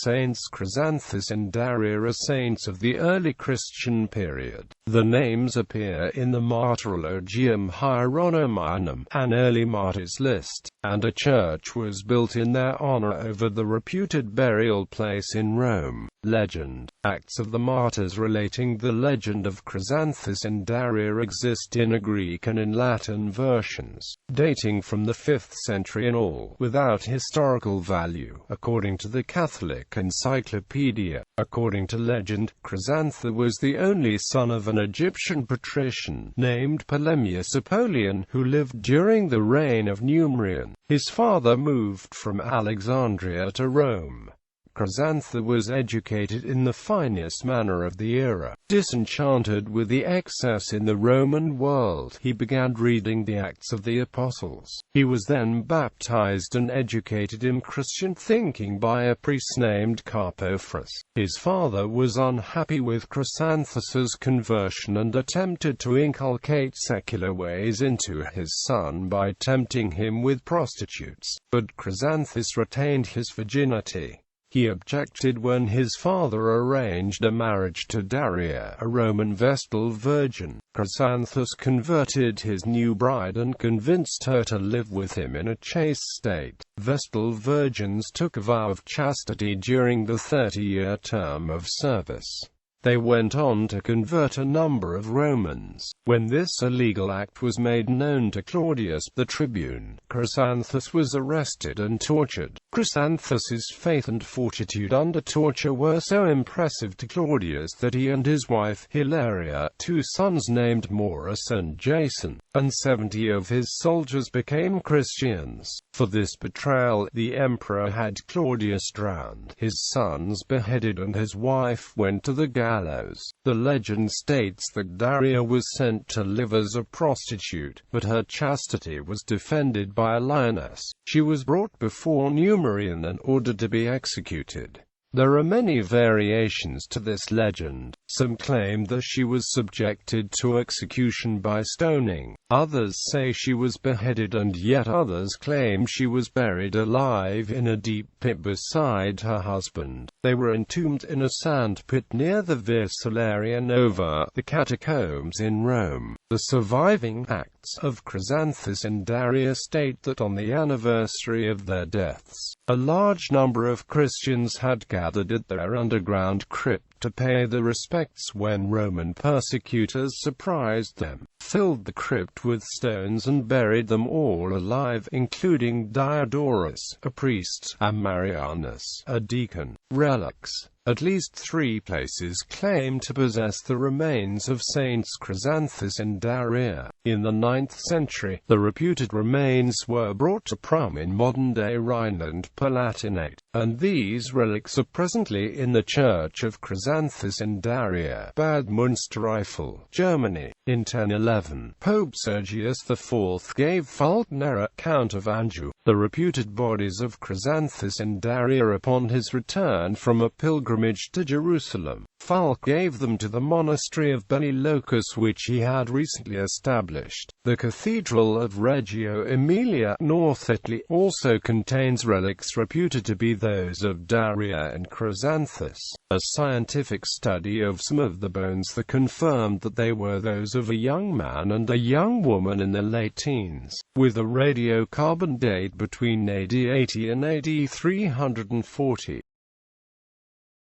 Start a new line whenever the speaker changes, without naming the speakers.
Saints Chrysanthus and Daria are saints of the early Christian period. The names appear in the Martyrologium Hieronymianum, an early martyrs list, and a church was built in their honor over the reputed burial place in Rome. Legend. Acts of the Martyrs relating the legend of Chrysanthus and Daria exist in a Greek and in Latin versions, dating from the 5th century in all, without historical value, according to the Catholic Encyclopedia. According to legend, Chrysanthus was the only son of an Egyptian patrician named Ptolemyus Apollyon, who lived during the reign of Numerian. His father moved from Alexandria to Rome. Chrysanthus was educated in the finest manner of the era. Disenchanted with the excess in the Roman world, he began reading the Acts of the Apostles. He was then baptized and educated in Christian thinking by a priest named Carpophorus. His father was unhappy with Chrysanthus's conversion and attempted to inculcate secular ways into his son by tempting him with prostitutes, but Chrysanthus retained his virginity. He objected when his father arranged a marriage to Daria, a Roman Vestal Virgin. Chrysanthus converted his new bride and convinced her to live with him in a chaste state. Vestal virgins took a vow of chastity during the 30-year term of service. They went on to convert a number of Romans. When this illegal act was made known to Claudius the tribune, Chrysanthus was arrested and tortured. Chrysanthus's faith and fortitude under torture were so impressive to Claudius that he and his wife, Hilaria, 2 sons named Maurus and Jason, and 70 of his soldiers became Christians. For this betrayal, the emperor had Claudius drowned, his sons beheaded, and his wife went to the gallows. The legend states that Daria was sent to live as a prostitute, but her chastity was defended by a lioness. She was brought before Numerian and ordered to be executed. There are many variations to this legend. Some claim that she was subjected to execution by stoning. Others say she was beheaded, and yet others claim she was buried alive in a deep pit beside her husband. They were entombed in a sand pit near the Via Salaria Nova, the Catacombs in Rome. The surviving Acts of Chrysanthus and Daria state that on the anniversary of their deaths, a large number of Christians had gathered at their underground crypt to pay their respects when Roman persecutors surprised them, filled the crypt with stones and buried them all alive, including Diodorus, a priest, and Marianus, a deacon. Relics. At least 3 places claim to possess the remains of Saints Chrysanthus and Daria. In the 9th century, the reputed remains were brought to Prum in modern-day Rhineland Palatinate, and these relics are presently in the Church of Chrysanthus and Daria, Bad Münstereifel, Germany. In 1011, Pope Sergius IV gave Fulk-Nerra, Count of Anjou, the reputed bodies of Chrysanthus and Daria upon his return from a pilgrimage to Jerusalem. Fulk gave them to the monastery of Beni Locus, which he had recently established. The Cathedral of Reggio Emilia, North Italy, also contains relics reputed to be those of Daria and Chrysanthus. A scientific study of some of the bones that confirmed that they were those of a young man and a young woman in their late teens, with a radiocarbon date between AD 80 and AD 340.